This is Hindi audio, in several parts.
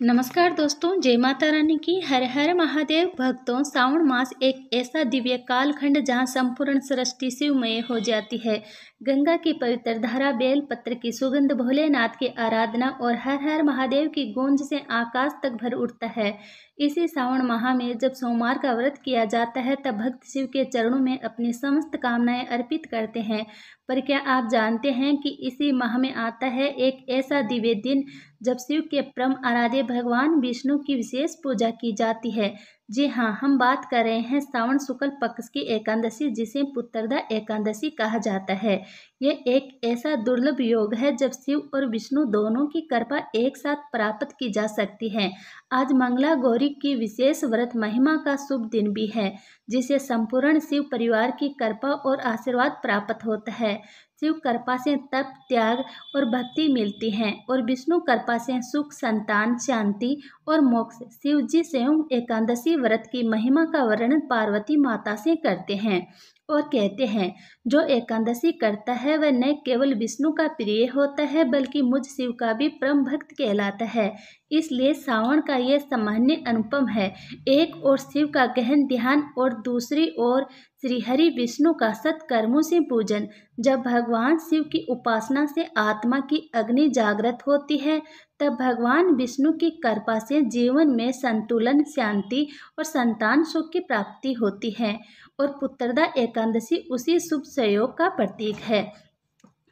नमस्कार दोस्तों, जय माता रानी की। हर हर महादेव। भक्तों, श्रावण मास एक ऐसा दिव्य कालखंड जहां संपूर्ण सृष्टि शिवमय हो जाती है। गंगा की पवित्र धारा, बेल पत्र की सुगंध, भोलेनाथ की आराधना और हर हर महादेव की गूंज से आकाश तक भर उठता है। इसी श्रावण माह में जब सोमवार का व्रत किया जाता है तब भक्त शिव के चरणों में अपनी समस्त कामनाएं अर्पित करते हैं। पर क्या आप जानते हैं कि इसी माह में आता है एक ऐसा दिव्य दिन जब शिव के परम आराध्य भगवान विष्णु की विशेष पूजा की जाती है। जी हाँ, हम बात कर रहे हैं श्रावण शुक्ल पक्ष की एकादशी, जिसे पुत्रदा एकादशी कहा जाता है। ये एक ऐसा दुर्लभ योग है जब शिव और विष्णु दोनों की कृपा एक साथ प्राप्त की जा सकती है। आज मंगला गौरी की विशेष व्रत महिमा का शुभ दिन भी है, जिसे संपूर्ण शिव परिवार की कृपा और आशीर्वाद प्राप्त होता है। शिव कृपा से तप, त्याग और भक्ति मिलती है और विष्णु कृपा से सुख, संतान, शांति और मोक्ष। शिव जी स्वयं एकादशी व्रत की महिमा का वर्णन पार्वती माता से करते हैं और कहते हैं, जो एकादशी करता है वह न केवल विष्णु का प्रिय होता है बल्कि मुझ शिव का भी परम भक्त कहलाता है। इसलिए श्रावण का यह सामान्य अनुपम है। एक और शिव का गहन ध्यान और दूसरी ओर श्रीहरि विष्णु का सत्कर्मों से पूजन। जब भगवान शिव की उपासना से आत्मा की अग्नि जागृत होती है तब भगवान विष्णु की कृपा से जीवन में संतुलन, शांति और संतान सुख की प्राप्ति होती है। और पुत्रदा एकादशी उसी शुभ संयोग का प्रतीक है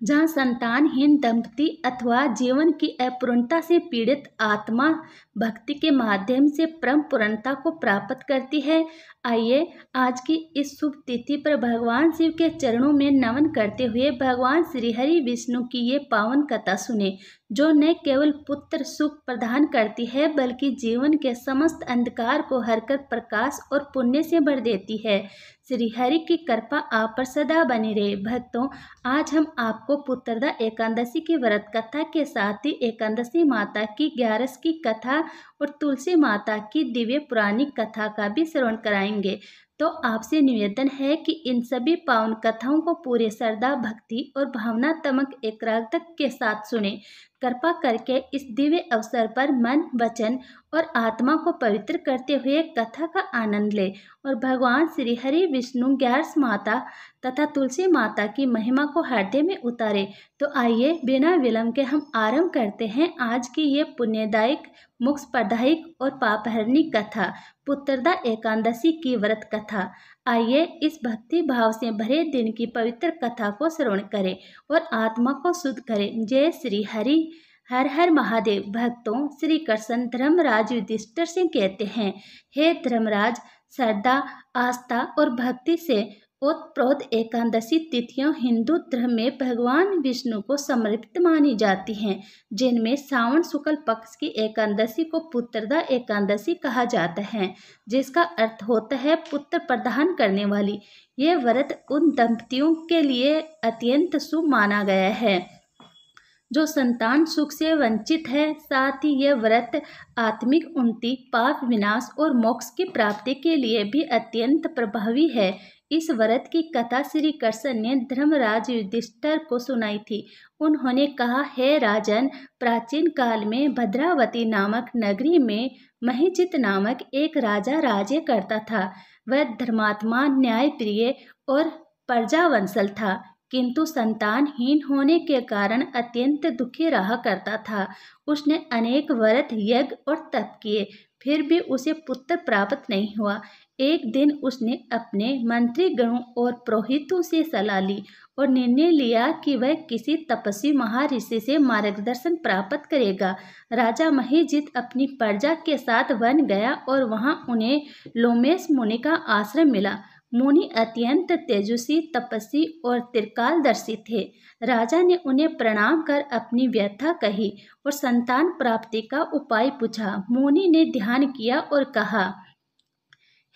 जहाँ संतानहीन दंपति अथवा जीवन की अपूर्णता से पीड़ित आत्मा भक्ति के माध्यम से परम पूर्णता को प्राप्त करती है। आइए आज की इस शुभ तिथि पर भगवान शिव के चरणों में नमन करते हुए भगवान श्रीहरि विष्णु की ये पावन कथा सुने, जो न केवल पुत्र सुख प्रदान करती है बल्कि जीवन के समस्त अंधकार को हरकर प्रकाश और पुण्य से भर देती है। श्रीहरि की कृपा आप पर सदा बनी रहे। भक्तों, आज हम आपको पुत्रदा एकादशी की व्रत कथा के साथ ही एकादशी माता की 11 की कथा और तुलसी माता की दिव्य पुराणिक कथा का भी श्रवण कराएंगे। तो आपसे निवेदन है कि इन सभी पावन कथाओं को पूरे श्रद्धा, भक्ति और भावनात्मक एकाग्रता के साथ सुने। कृपा करके इस दिव्य अवसर पर मन, वचन और आत्मा को पवित्र करते हुए कथा का आनंद ले और भगवान श्री हरि विष्णु, 11 माता तथा तुलसी माता की महिमा को हृदय में उतारे। तो आइए बिना विलंब के हम आरंभ करते हैं आज की ये पुण्यदायक, मोक्ष प्रदायक और पापहरणी कथा, पुत्रदा एकादशी की व्रत कथा। आइए इस भक्ति भाव से भरे दिन की पवित्र कथा को श्रवण करें और आत्मा को शुद्ध करें। जय श्री हरि। हर हर महादेव। भक्तों, श्री कृष्ण धर्मराज युधिष्ठिर से कहते हैं, हे धर्मराज, श्रद्धा, आस्था और भक्ति से ओतप्रोत एकादशी तिथियां हिंदू धर्म में भगवान विष्णु को समर्पित मानी जाती हैं, जिनमें श्रावण शुक्ल पक्ष की एकादशी को पुत्रदा एकादशी कहा जाता है, जिसका अर्थ होता है पुत्र प्रदान करने वाली। यह व्रत उन दंपतियों के लिए अत्यंत शुभ माना गया है जो संतान सुख से वंचित है। साथ ही यह व्रत आत्मिक उन्नति, पाप विनाश और मोक्ष की प्राप्ति के लिए भी अत्यंत प्रभावी है। इस व्रत की कथा श्री कृष्ण ने धर्मराज युधिष्ठिर को सुनाई थी। उन्होंने कहा, हे राजन, प्राचीन काल में भद्रावती नामक नगरी में महिजित नामक एक राजा राज्य करता था। वह धर्मात्मा, न्यायप्रिय और प्रजावत्सल था, किंतु संतानहीन होने के कारण अत्यंत दुखी रहा करता था। उसने अनेक व्रत, यज्ञ और तप किए, फिर भी उसे पुत्र प्राप्त नहीं हुआ। एक दिन उसने अपने मंत्रीगणों और पुरोहितों से सलाह ली और निर्णय लिया कि वह किसी तपस्वी महर्षि से मार्गदर्शन प्राप्त करेगा। राजा महिजित अपनी प्रजा के साथ वन गया और वहां उन्हें लोमेश मुनि का आश्रम मिला। मुनि अत्यंत तेजस्वी, तपस्वी और त्रिकालदर्शी थे। राजा ने उन्हें प्रणाम कर अपनी व्यथा कही और संतान प्राप्ति का उपाय पूछा। मुनि ने ध्यान किया और कहा,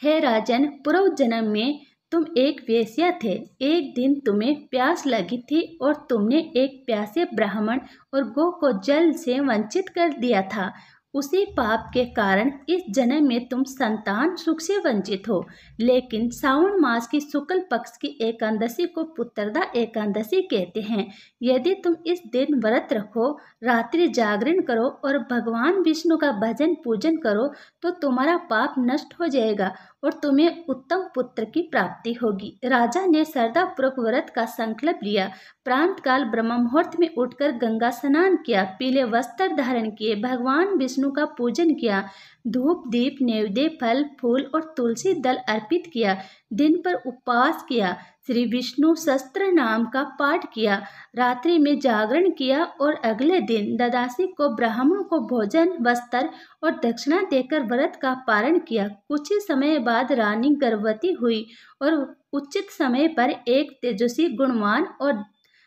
हे राजन, पूर्व जन्म में तुम एक वेश्या थे। एक दिन तुम्हें प्यास लगी थी और तुमने एक प्यासे ब्राह्मण और गौ को जल से वंचित कर दिया था। उसी पाप के कारण इस जन्म में तुम संतान सुख से वंचित हो। लेकिन श्रावण मास की शुक्ल पक्ष की एकादशी को पुत्रदा एकादशी कहते हैं। यदि तुम इस दिन व्रत रखो, रात्रि जागरण करो और भगवान विष्णु का भजन पूजन करो तो तुम्हारा पाप नष्ट हो जाएगा और तुम्हें उत्तम पुत्र की प्राप्ति होगी। राजा ने श्रद्धापूर्वक व्रत का संकल्प लिया। प्रांत काल ब्रह्म मुहूर्त में उठकर गंगा स्नान किया, पीले वस्त्र धारण किए, भगवान विष्णु का पूजन किया, धूप दीप नैवेद्य फल फूल और तुलसी दल अर्पित किया, दिन पर उपवास किया, श्री विष्णु सहस्त्र नाम का पाठ किया, रात्रि में जागरण किया और अगले दिन द्वादशी को ब्राह्मणों को भोजन वस्त्र और दक्षिणा देकर व्रत का पारण किया। कुछ ही समय बाद रानी गर्भवती हुई और उचित समय पर एक तेजस्वी गुणवान और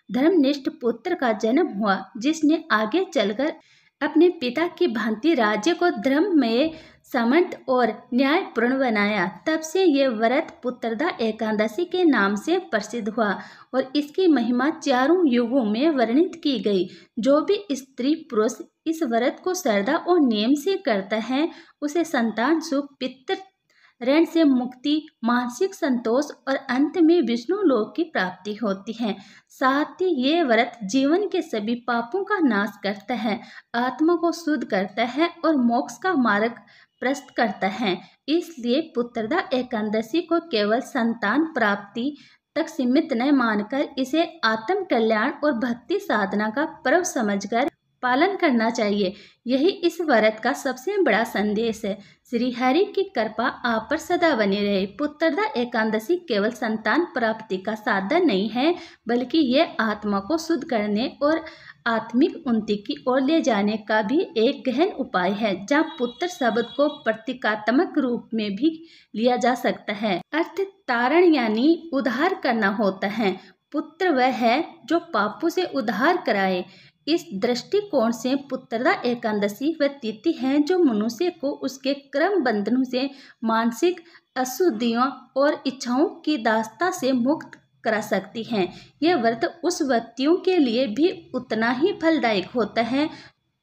धर्मनिष्ठ पुत्र का जन्म हुआ, जिसने आगे चलकर अपने पिता की भांति राज्य को धर्म में समर्थ और न्यायपूर्ण बनाया। तब से ये व्रत पुत्रदा एकादशी के नाम से प्रसिद्ध हुआ और इसकी महिमा चारों युगों में वर्णित की गई। जो भी स्त्री पुरुष इस व्रत को श्रद्धा और नियम से करता है, उसे संतान सुख, पितृ ऋण से मुक्ति, मानसिक संतोष और अंत में विष्णु लोक की प्राप्ति होती है। साथ ही ये व्रत जीवन के सभी पापों का नाश करता है, आत्मा को शुद्ध करता है और मोक्ष का मार्ग प्रशस्त करता है। इसलिए पुत्रदा एकादशी को केवल संतान प्राप्ति तक सीमित न मानकर इसे आत्म कल्याण और भक्ति साधना का पर्व समझकर पालन करना चाहिए। यही इस व्रत का सबसे बड़ा संदेश है। श्री हरि की कृपा आप पर सदा बनी रहे। पुत्रदा एकादशी केवल संतान प्राप्ति का साधन नहीं है, बल्कि यह आत्मा को शुद्ध करने और आत्मिक उन्नति की ओर ले जाने का भी एक गहन उपाय है, जहाँ पुत्र शब्द को प्रतीकात्मक रूप में भी लिया जा सकता है। अर्थ तारण यानी उद्धार करना होता है। पुत्र वह है जो पापों से उद्धार कराए। इस दृष्टिकोण से पुत्रदा एकादशी वह तिथि है जो मनुष्य को उसके कर्म बंधनों से, मानसिक अशुद्धियों और इच्छाओं की दास्ता से मुक्त करा सकती हैं। यह व्रत उस व्यक्तियों के लिए भी उतना ही फलदायक होता है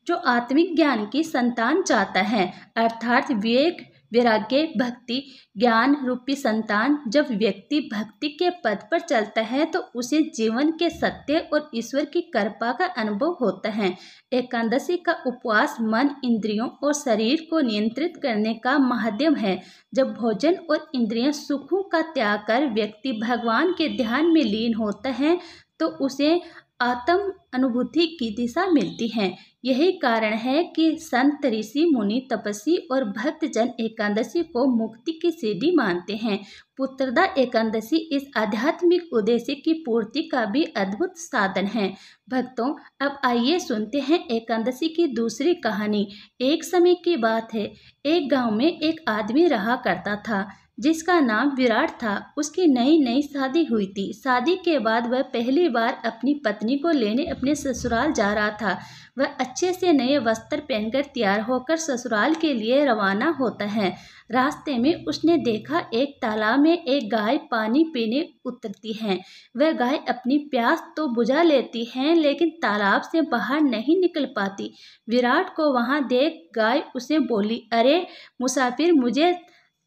जो आत्मिक ज्ञान की संतान चाहता है, अर्थात विवेक, वैराग्य, भक्ति, ज्ञान रूपी संतान। जब व्यक्ति भक्ति के पद पर चलता है तो उसे जीवन के सत्य और ईश्वर की कृपा का अनुभव होता है। एकादशी का उपवास मन, इंद्रियों और शरीर को नियंत्रित करने का माध्यम है। जब भोजन और इंद्रिय सुखों का त्याग कर व्यक्ति भगवान के ध्यान में लीन होता है तो उसे आत्म अनुभूति की दिशा मिलती है। यही कारण है कि संत, ऋषि, मुनि, तपस्वी और भक्तजन एकादशी को मुक्ति की सीढ़ी मानते हैं। पुत्रदा एकादशी इस आध्यात्मिक उद्देश्य की पूर्ति का भी अद्भुत साधन है। भक्तों, अब आइए सुनते हैं एकादशी की दूसरी कहानी। एक समय की बात है, एक गांव में एक आदमी रहा करता था जिसका नाम विराट था। उसकी नई नई शादी हुई थी। शादी के बाद वह पहली बार अपनी पत्नी को लेने अपने ससुराल जा रहा था। वह अच्छे से नए वस्त्र पहनकर तैयार होकर ससुराल के लिए रवाना होता है। रास्ते में उसने देखा एक तालाब में एक गाय पानी पीने उतरती है। वह गाय अपनी प्यास तो बुझा लेती है, लेकिन तालाब से बाहर नहीं निकल पाती। विराट को वहां देख गाय उसे बोली, अरे मुसाफिर, मुझे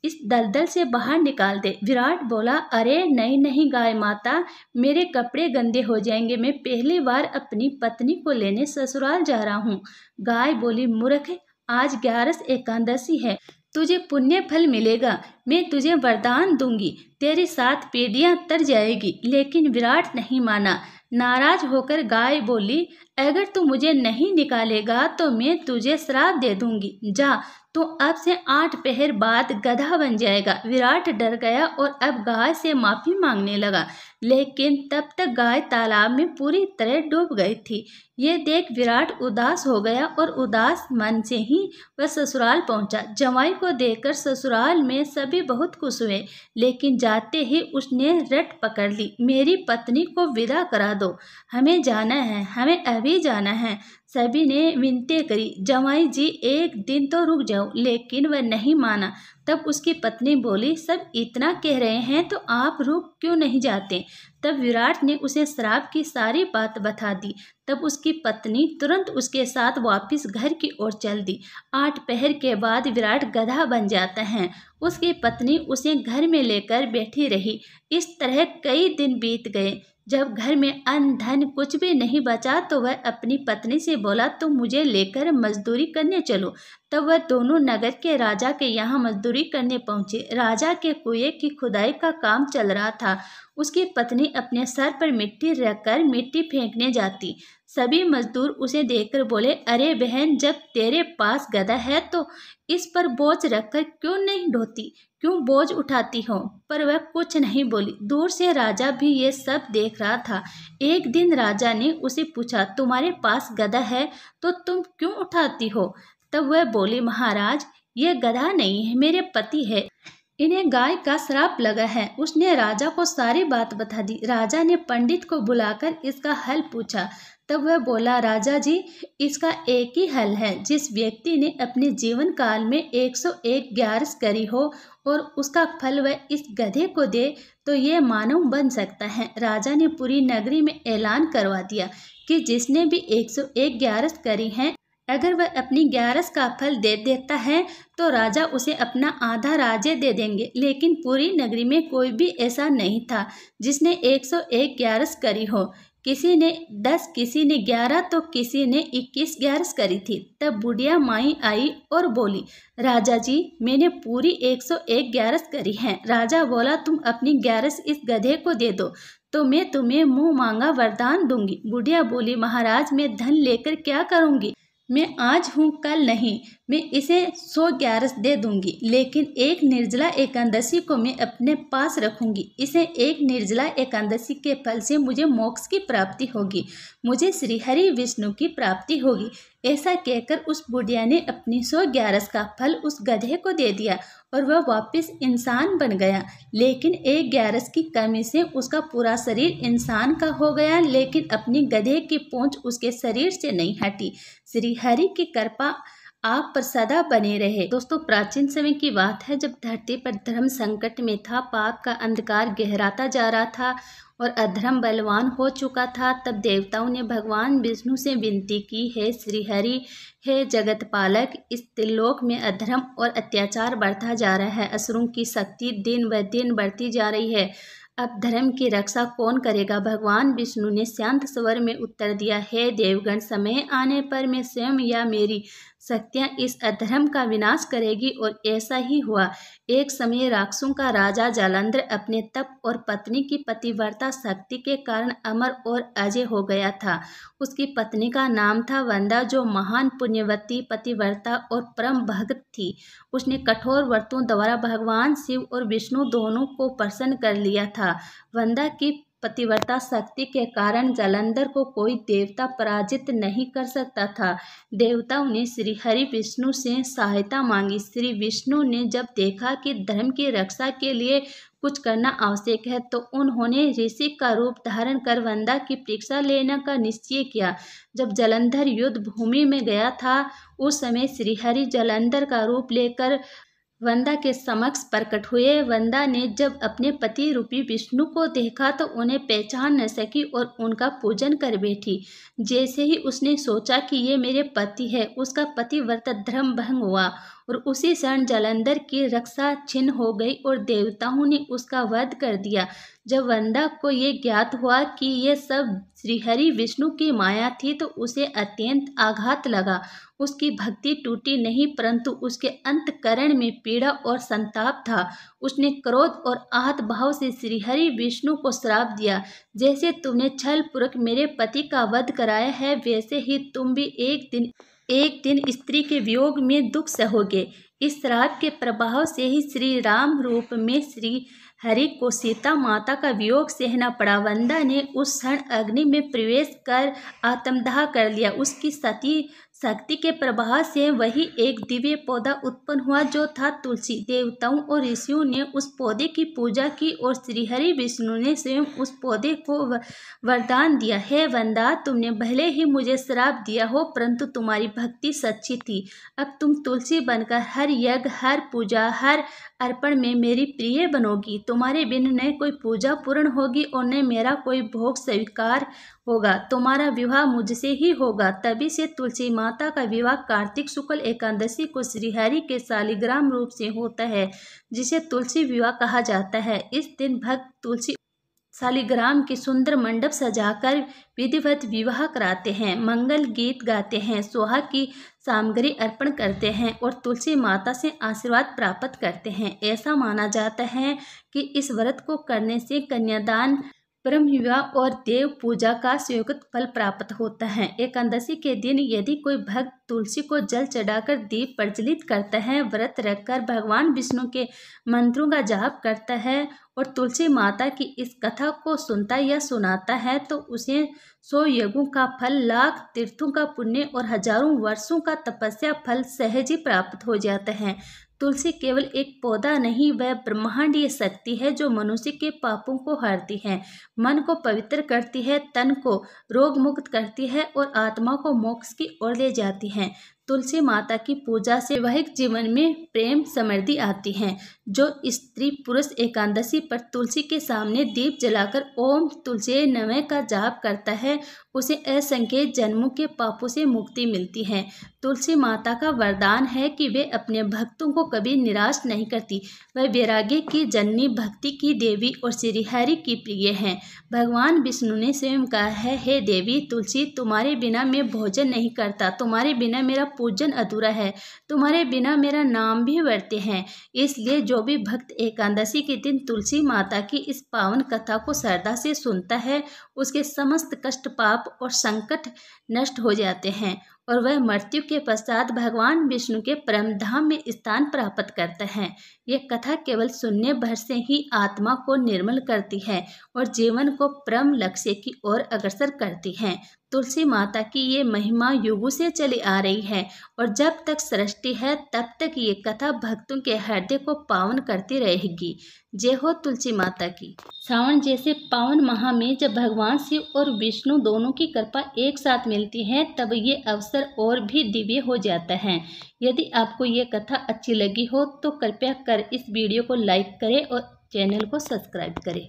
इस दलदल से बाहर निकाल दे। विराट बोला, अरे नहीं नहीं गाय माता, मेरे कपड़े गंदे हो जाएंगे, मैं पहली बार अपनी पत्नी को लेने ससुराल जा रहा हूँ। गाय बोली, मूर्ख, आज 11 एकादशी है, तुझे पुण्य फल मिलेगा, मैं तुझे वरदान दूंगी, तेरी 7 पीढ़ियां तर जाएगी। लेकिन विराट नहीं माना। नाराज होकर गाय बोली, अगर तू मुझे नहीं निकालेगा तो मैं तुझे श्राप दे दूंगी, जा, तो अब से 8 पहर बाद गधा बन जाएगा। विराट डर गया और अब गाय से माफी मांगने लगा, लेकिन तब तक गाय तालाब में पूरी तरह डूब गई थी। ये देख विराट उदास हो गया और उदास मन से ही वह ससुराल पहुंचा। जमाई को देखकर ससुराल में सभी बहुत खुश हुए, लेकिन जाते ही उसने रट पकड़ ली, मेरी पत्नी को विदा करा दो, हमें जाना है, हमें अभी अभी जाना है। सभी ने विनती करी, जमाई जी एक दिन तो रुक जाओ, लेकिन वह नहीं माना। तब उसकी पत्नी बोली, सब इतना कह रहे हैं तो आप रुक क्यों नहीं जाते। तब विराट ने उसे श्राप की सारी बात बता दी। तब उसकी पत्नी तुरंत उसके साथ वापस घर की ओर चल दी। 8 पहर के बाद विराट गधा बन जाता है। उसकी पत्नी उसे घर में लेकर बैठी रही। इस तरह कई दिन बीत गए। जब घर में अन्न धन कुछ भी नहीं बचा तो वह अपनी पत्नी से बोला, तुम मुझे लेकर मजदूरी करने चलो। तब वह दोनों नगर के राजा के यहाँ मजदूरी करने पहुंचे। राजा के कुएं की खुदाई का काम चल रहा था। उसकी पत्नी अपने सर पर मिट्टी रखकर मिट्टी फेंकने जाती। सभी मजदूर उसे देखकर बोले, अरे बहन, जब तेरे पास गधा है तो इस पर बोझ रखकर क्यों नहीं ढोती, क्यों बोझ उठाती हो। पर वह कुछ नहीं बोली। दूर से राजा भी ये सब देख रहा था। एक दिन राजा ने उसे पूछा, तुम्हारे पास गधा है तो तुम क्यों उठाती हो। तब वह बोली, महाराज, ये गधा नहीं है, मेरे पति है, इन्हें गाय का श्राप लगा है। उसने राजा को सारी बात बता दी। राजा ने पंडित को बुलाकर इसका हल पूछा। तब वह बोला, राजा जी, इसका एक ही हल है। जिस व्यक्ति ने अपने जीवन काल में 101 ग्यारस करी हो और उसका फल वह इस गधे को दे तो ये मानव बन सकता है। राजा ने पूरी नगरी में ऐलान करवा दिया कि जिसने भी 101 ग्यारस करी हैं, अगर वह अपनी ग्यारस का फल दे देता है तो राजा उसे अपना आधा राज्य दे देंगे। लेकिन पूरी नगरी में कोई भी ऐसा नहीं था जिसने 101 ग्यारस करी हो। किसी ने 10, किसी ने 11 तो किसी ने 21 ग्यारस करी थी। तब बुढ़िया माई आई और बोली, राजा जी, मैंने पूरी 101 ग्यारस करी है। राजा बोला, तुम अपनी ग्यारस इस गधे को दे दो तो मैं तुम्हें मुंह मांगा वरदान दूंगी। बुढ़िया बोली, महाराज, मैं धन लेकर क्या करूंगी, मैं आज हूँ कल नहीं, मैं इसे 100 ग्यारस दे दूंगी, लेकिन एक निर्जला एकादशी को मैं अपने पास रखूंगी। इसे एक निर्जला एकादशी के फल से मुझे मोक्ष की प्राप्ति होगी, मुझे श्री हरि विष्णु की प्राप्ति होगी। ऐसा कहकर उस बुढ़िया ने अपनी 100 ग्यारस का फल उस गधे को दे दिया और वह वापस इंसान बन गया। लेकिन एक ग्यारस की कमी से उसका पूरा शरीर इंसान का हो गया, लेकिन अपनी गधे की पूंछ उसके शरीर से नहीं हटी। श्री हरि की कृपा आप पर सदा बने रहे। दोस्तों, प्राचीन समय की बात है, जब धरती पर धर्म संकट में था, पाप का अंधकार गहराता जा रहा था और अधर्म बलवान हो चुका था। तब देवताओं ने भगवान विष्णु से विनती की, हे श्री हरि, हे जगत पालक, इस त्रिलोक में अधर्म और अत्याचार बढ़ता जा रहा है। असुरों की शक्ति दिन ब दिन बढ़ती जा रही है। अब धर्म की रक्षा कौन करेगा। भगवान विष्णु ने शांत स्वर में उत्तर दिया, हे देवगण, समय आने पर मैं स्वयं या मेरी शक्तियाँ इस अधर्म का विनाश करेगी। और ऐसा ही हुआ। एक समय राक्षसों का राजा जालंधर अपने तप और पत्नी की पतिव्रता शक्ति के कारण अमर और अजय हो गया था। उसकी पत्नी का नाम था वंदा, जो महान पुण्यवती, पतिव्रता और परम भक्त थी। उसने कठोर व्रतों द्वारा भगवान शिव और विष्णु दोनों को प्रसन्न कर लिया था। वंदा की पतिव्रता शक्ति के कारण जालंधर को कोई देवता पराजित नहीं कर सकता था। देवताओं ने श्री हरि विष्णु से सहायता मांगी। श्री विष्णु ने जब देखा कि धर्म की रक्षा के लिए कुछ करना आवश्यक है तो उन्होंने ऋषि का रूप धारण कर वंदा की परीक्षा लेने का निश्चय किया। जब जालंधर युद्ध भूमि में गया था, उस समय श्री हरि जालंधर का रूप लेकर वंदा के समक्ष प्रकट हुए। वंदा ने जब अपने पति रूपी विष्णु को देखा तो उन्हें पहचान न सकी और उनका पूजन कर बैठी। जैसे ही उसने सोचा कि ये मेरे पति है, उसका पतिव्रता धर्म भंग हुआ और उसी क्षण जालंधर की रक्षा छिन्न हो गई और देवताओं ने उसका वध कर दिया। जब वंदा को ये ज्ञात हुआ कि ये सब श्रीहरि विष्णु की माया थी तो उसे अत्यंत आघात लगा। उसकी भक्ति टूटी नहीं, परंतु उसके अंतःकरण में पीड़ा और संताप था। उसने क्रोध और आहत भाव से श्रीहरि विष्णु को श्राप दिया, जैसे तुमने छल पूर्वक मेरे पति का वध कराया है, वैसे ही तुम भी एक दिन स्त्री के वियोग में दुख सहोगे। इस श्राप के प्रभाव से ही श्री राम रूप में श्री हरि को सीता माता का वियोग सहना पड़ा। वंदा ने उस क्षण अग्नि में प्रवेश कर आत्मदाह कर लिया। उसकी सती शक्ति के प्रभाव से वही एक दिव्य पौधा उत्पन्न हुआ जो था तुलसी। देवताओं और ऋषियों ने उस पौधे की पूजा की और श्रीहरि विष्णु ने स्वयं उस पौधे को वरदान दिया, हे वंदा, तुमने भले ही मुझे श्राप दिया हो परंतु तुम्हारी भक्ति सच्ची थी। अब तुम तुलसी बनकर हर यज्ञ, हर पूजा, हर अर्पण में मेरी प्रिय बनोगी। तुम्हारे बिन न कोई पूजा पूर्ण होगी और न मेरा कोई भोग स्वीकार होगा। तुम्हारा विवाह मुझसे ही होगा। तभी से तुलसी माता का विवाह कार्तिक शुक्ल एकादशी को श्रीहरि के शालिग्राम रूप से होता है, जिसे तुलसी विवाह कहा जाता है। इस दिन भक्त तुलसी शालिग्राम के सुंदर मंडप सजाकर विधिवत विवाह कराते हैं, मंगल गीत गाते हैं, सुहाग की सामग्री अर्पण करते हैं और तुलसी माता से आशीर्वाद प्राप्त करते हैं। ऐसा माना जाता है कि इस व्रत को करने से कन्यादान, ब्रह्म विवाह और देव पूजा का स्वीकृत फल प्राप्त होता है। एकादशी के दिन यदि कोई भक्त तुलसी को जल चढ़ाकर दीप प्रज्वलित करता है, व्रत रखकर भगवान विष्णु के मंत्रों का जाप करता है और तुलसी माता की इस कथा को सुनता या सुनाता है तो उसे 100 यज्ञों का फल, लाख तीर्थों का पुण्य और हजारों वर्षों का तपस्या फल सहज ही प्राप्त हो जाता है। तुलसी केवल एक पौधा नहीं, वह ब्रह्मांडीय शक्ति है जो मनुष्य के पापों को हरती है, मन को पवित्र करती है, तन को रोग मुक्त करती है और आत्मा को मोक्ष की ओर ले जाती है। तुलसी माता की पूजा से वैवाहिक जीवन में प्रेम समृद्धि आती है। जो स्त्री पुरुष एकादशी पर तुलसी के सामने दीप जलाकर ओम तुलसी नमः का जाप करता है, उसे असंख्य जन्मों के पापों से मुक्ति मिलती है। तुलसी माता का वरदान है कि वे अपने भक्तों को कभी निराश नहीं करती। वह वैराग्य की जननी, भक्ति की देवी और श्रीहरि की प्रिय हैं। भगवान विष्णु ने स्वयं कहा है, हे देवी तुलसी, तुम्हारे बिना मैं भोजन नहीं करता, तुम्हारे बिना मेरा पूजन अधूरा है, तुम्हारे बिना मेरा नाम भी व्यर्थ है। इसलिए जो भी भक्त एकादशी के दिन तुलसी माता की इस पावन कथा को श्रद्धा से सुनता है, उसके समस्त कष्ट, पाप और संकट नष्ट हो जाते हैं और वह मृत्यु के पश्चात भगवान विष्णु के परम धाम में स्थान प्राप्त करता है। यह कथा केवल सुनने भर से ही आत्मा को निर्मल करती है और जीवन को परम लक्ष्य की ओर अग्रसर करती है। तुलसी माता की ये महिमा युगों से चली आ रही है और जब तक सृष्टि है तब तक ये कथा भक्तों के हृदय को पावन करती रहेगी। जय हो तुलसी माता की। सावन जैसे पावन माह में जब भगवान शिव और विष्णु दोनों की कृपा एक साथ मिलती है तब ये अवसर और भी दिव्य हो जाता है। यदि आपको ये कथा अच्छी लगी हो तो कृपया कर इस वीडियो को लाइक करें और चैनल को सब्सक्राइब करें।